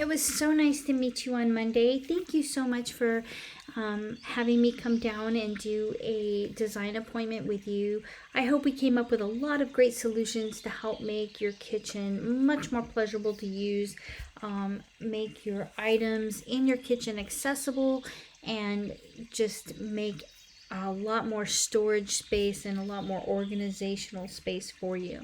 It was so nice to meet you on Monday. Thank you so much for having me come down and do a design appointment with you. I hope we came up with a lot of great solutions to help make your kitchen much more pleasurable to use, make your items in your kitchen accessible, and just make a lot more storage space and a lot more organizational space for you.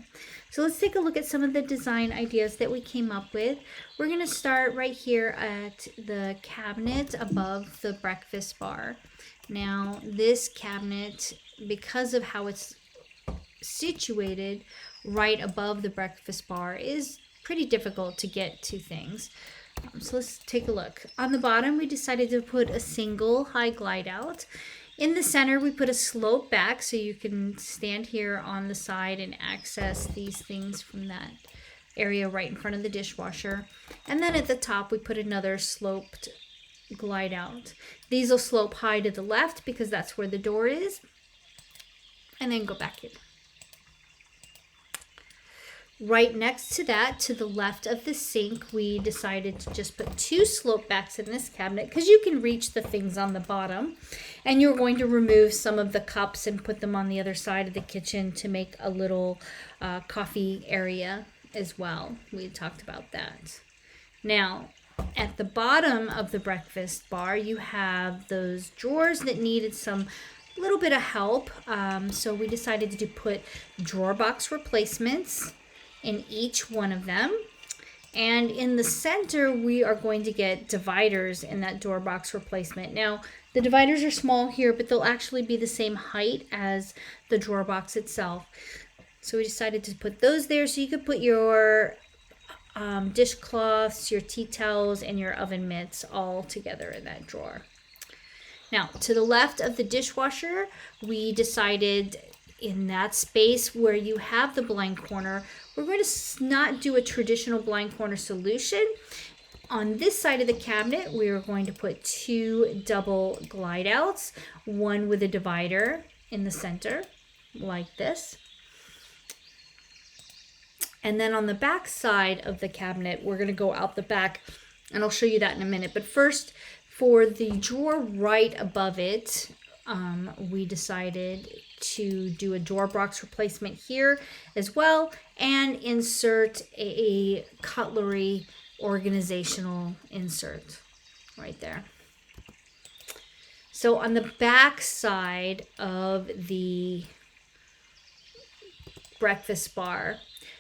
So let's take a look at some of the design ideas that we came up with. We're going to start right here at the cabinet above the breakfast bar. Now this cabinet, because of how it's situated right above the breakfast bar, is pretty difficult to get to things. So let's take a look. On the bottom, we decided to put a single high glide out. In the center, we put a slope back so you can stand here on the side and access these things from that area right in front of the dishwasher. And then at the top, we put another sloped glide out. These will slope high to the left because that's where the door is. And then go back in. Right next to that, to the left of the sink, we decided to just put two slope backs in this cabinet because you can reach the things on the bottom. And you're going to remove some of the cups and put them on the other side of the kitchen to make a little coffee area as well. We talked about that. Now, at the bottom of the breakfast bar, you have those drawers that needed some little bit of help. So we decided to put drawer box replacements in each one of them. And in the center, we are going to get dividers in that door box replacement. Now, the dividers are small here, but they'll actually be the same height as the drawer box itself. So we decided to put those there so you could put your dishcloths, your tea towels, and your oven mitts all together in that drawer. Now, to the left of the dishwasher, we decided in that space where you have the blind corner, we're going to not do a traditional blind corner solution. On this side of the cabinet, we are going to put two double glide outs, one with a divider in the center, like this. And then on the back side of the cabinet, we're going to go out the back, and I'll show you that in a minute. But first, for the drawer right above it, we decided to do a door box replacement here as well and insert a cutlery organizational insert right there. So on the back side of the breakfast bar,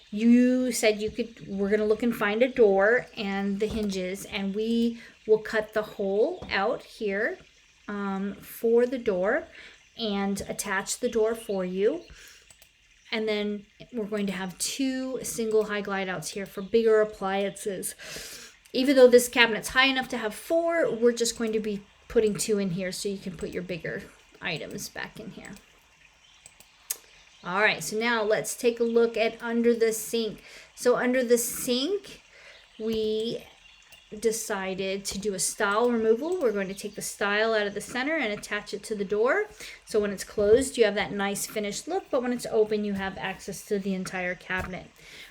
you said we're going to look and find a door and the hinges, and we will cut the hole out here for the door and attach the door for you. And then we're going to have two single high glide outs here for bigger appliances. Even though this cabinet's high enough to have four, we're just going to be putting two in here so you can put your bigger items back in here. All right, so now let's take a look at under the sink. So under the sink, we decided to do a stile removal. We're going to take the stile out of the center and attach it to the door. So when it's closed, you have that nice finished look, but when it's open, you have access to the entire cabinet.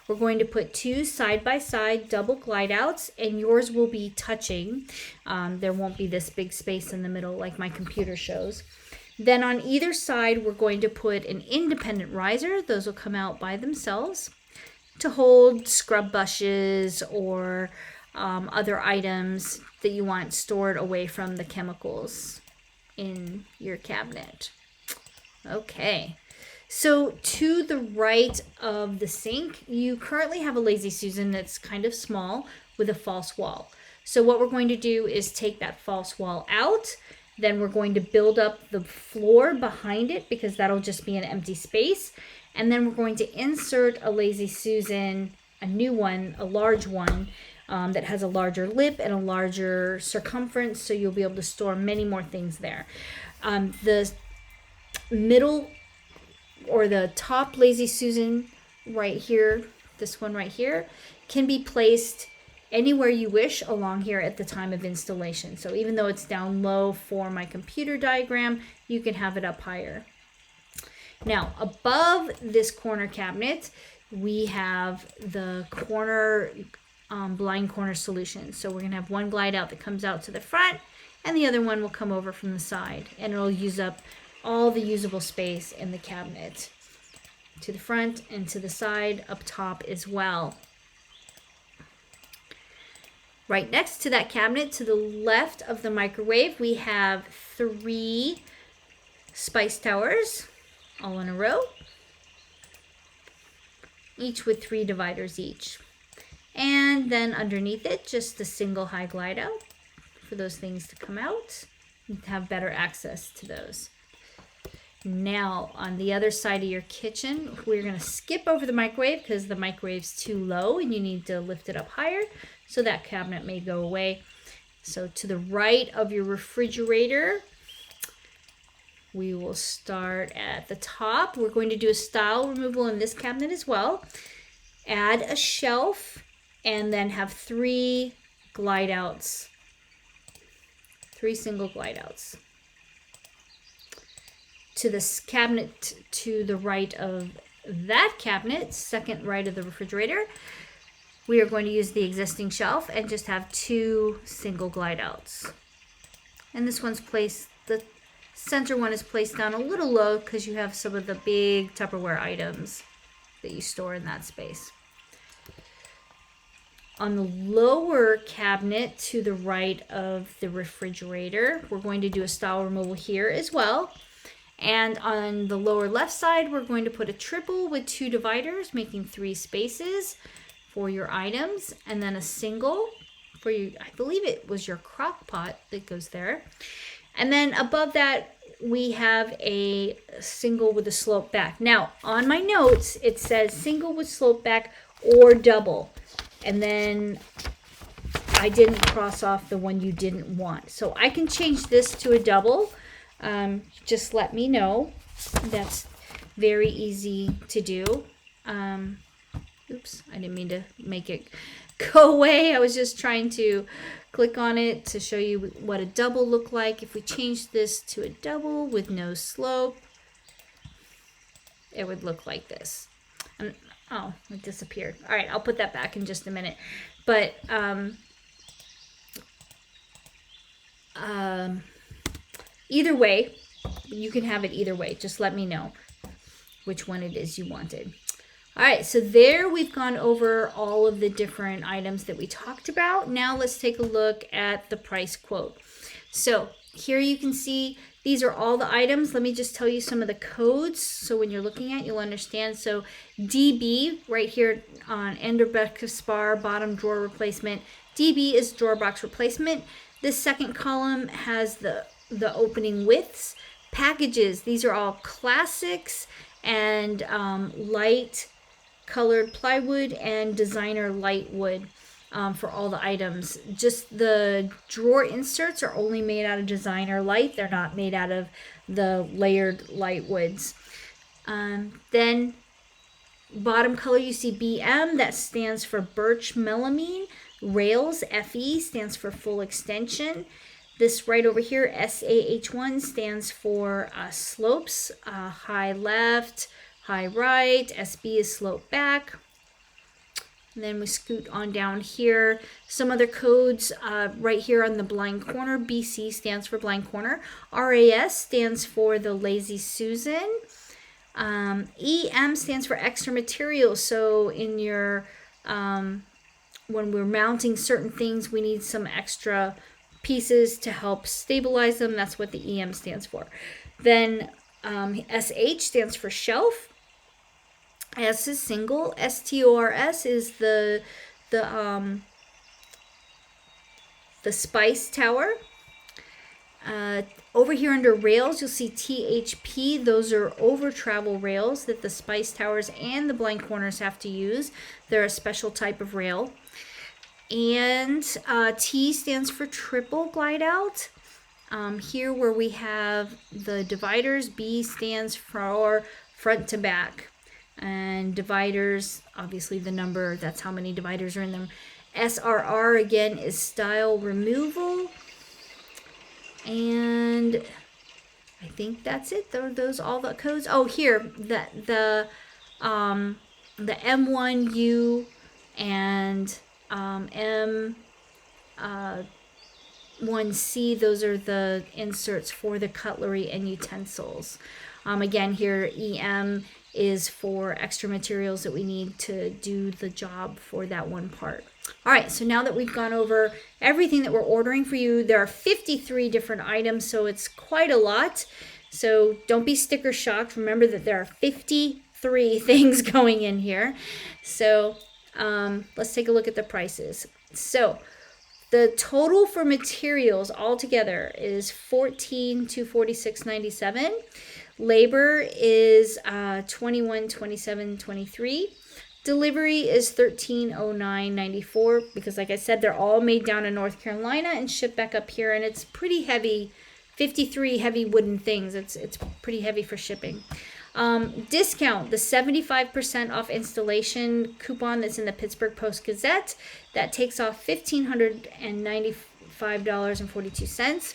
We're going to put two side-by-side double glide outs, and yours will be touching. There won't be this big space in the middle like my computer shows. Then on either side, we're going to put an independent riser. Those will come out by themselves to hold scrub brushes or other items that you want stored away from the chemicals in your cabinet. Okay, so to the right of the sink, you currently have a Lazy Susan that's kind of small with a false wall. So what we're going to do is take that false wall out. Then we're going to build up the floor behind it because that'll just be an empty space. And then we're going to insert a Lazy Susan, a new one, a large one, that has a larger lip and a larger circumference, so you'll be able to store many more things there. The middle or the top Lazy Susan right here, this one right here, can be placed anywhere you wish along here at the time of installation. So even though it's down low for my computer diagram, you can have it up higher. Now, above this corner cabinet, we have the corner blind corner solution. So we're going to have one glide out that comes out to the front, and the other one will come over from the side, and it'll use up all the usable space in the cabinet to the front and to the side up top as well. Right next to that cabinet, to the left of the microwave, we have 3 spice towers all in a row, each with 3 dividers each. And then underneath it, just a single high glide out for those things to come out and have better access to those. Now, on the other side of your kitchen, we're going to skip over the microwave because the microwave's too low and you need to lift it up higher, so that cabinet may go away. So to the right of your refrigerator, we will start at the top. We're going to do a style removal in this cabinet as well. Add a shelf and then have 3 glide outs, 3 single glide outs. To this cabinet to the right of that cabinet, second right of the refrigerator, we are going to use the existing shelf and just have 2 single glide outs. And this one's placed, the center one is placed down a little low because you have some of the big Tupperware items that you store in that space. On the lower cabinet to the right of the refrigerator, we're going to do a style removal here as well. And on the lower left side, we're going to put a triple with 2 dividers, making 3 spaces for your items, and then a single for your, I believe it was your crock pot that goes there. And then above that, we have a single with a slope back. Now, on my notes, it says single with slope back or double. And then I didn't cross off the one you didn't want. So I can change this to a double. Just let me know. That's very easy to do. Oops, I didn't mean to make it go away. I was just trying to click on it to show you what a double looked like. If we change this to a double with no slope, it would look like this. And, oh, it disappeared. All right, I'll put that back in just a minute. But either way, you can have it either way. Just let me know which one it is you wanted. All right, so there we've gone over all of the different items that we talked about. Now let's take a look at the price quote. So here you can see these are all the items. Let me just tell you some of the codes so when you're looking at it, you'll understand. So DB right here on end of breakfast bar, bottom drawer replacement. DB is drawer box replacement. This second column has the opening widths. Packages, these are all classics and light colored plywood and designer light wood for all the items. Just the drawer inserts are only made out of designer light. They're not made out of the layered light woods. Then bottom color you see BM, that stands for birch melamine. Rails, FE, stands for full extension. This right over here, SAH1, stands for slopes, high left, high right. SB is slope back. And then we scoot on down here. Some other codes right here on the blind corner. BC stands for blind corner. RAS stands for the Lazy Susan. EM stands for extra materials. So in your, when we're mounting certain things, we need some extra pieces to help stabilize them. That's what the EM stands for. Then SH stands for shelf. S is single. STORS is the spice tower. Over here under rails, you'll see THP. Those are over travel rails that the spice towers and the blind corners have to use. They're a special type of rail. And T stands for triple glide out. Here where we have the dividers, B stands for front to back. And dividers, obviously the number, that's how many dividers are in them. SRR again is style removal. And I think that's it. Those all the codes. Oh, here the M1U and M, 1C, those are the inserts for the cutlery and utensils. Again, here EM is for extra materials that we need to do the job for that one part. All right, so now that we've gone over everything that we're ordering for you, there are 53 different items, so it's quite a lot. So don't be sticker shocked. Remember that there are 53 things going in here. So let's take a look at the prices. So the total for materials altogether is $14 to $46.97. Labor is $21.27.23. Delivery is $13.09.94 because, like I said, they're all made down in North Carolina and shipped back up here, and it's pretty heavy. 53 heavy wooden things. It's pretty heavy for shipping. Discount, the 75% off installation coupon that's in the Pittsburgh Post-Gazette, that takes off $1,595.42.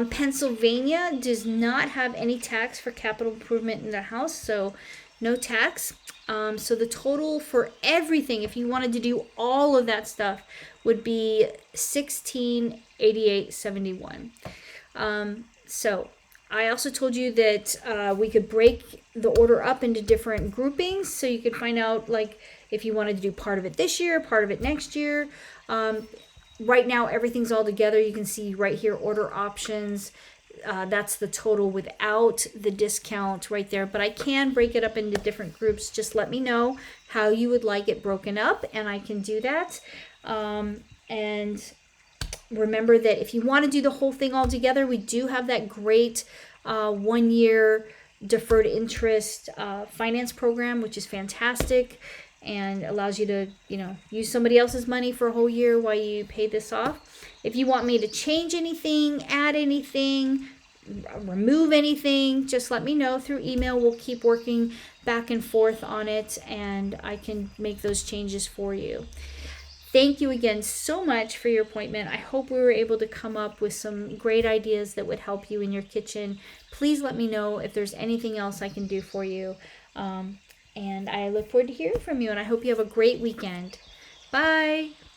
Pennsylvania does not have any tax for capital improvement in the house, so no tax. So the total for everything, if you wanted to do all of that stuff, would be $1688.71. So I also told you that we could break the order up into different groupings, so you could find out, like, if you wanted to do part of it this year, part of it next year. Right now, everything's all together. You can see right here, order options. That's the total without the discount right there. But I can break it up into different groups. Just let me know how you would like it broken up, and I can do that. And remember that if you want to do the whole thing all together, we do have that great 1-year deferred interest finance program, which is fantastic and allows you to, use somebody else's money for a whole year while you pay this off. If you want me to change anything, add anything, remove anything, just let me know through email. We'll keep working back and forth on it, and I can make those changes for you. Thank you again so much for your appointment. I hope we were able to come up with some great ideas that would help you in your kitchen. Please let me know if there's anything else I can do for you. And I look forward to hearing from you, and I hope you have a great weekend. Bye.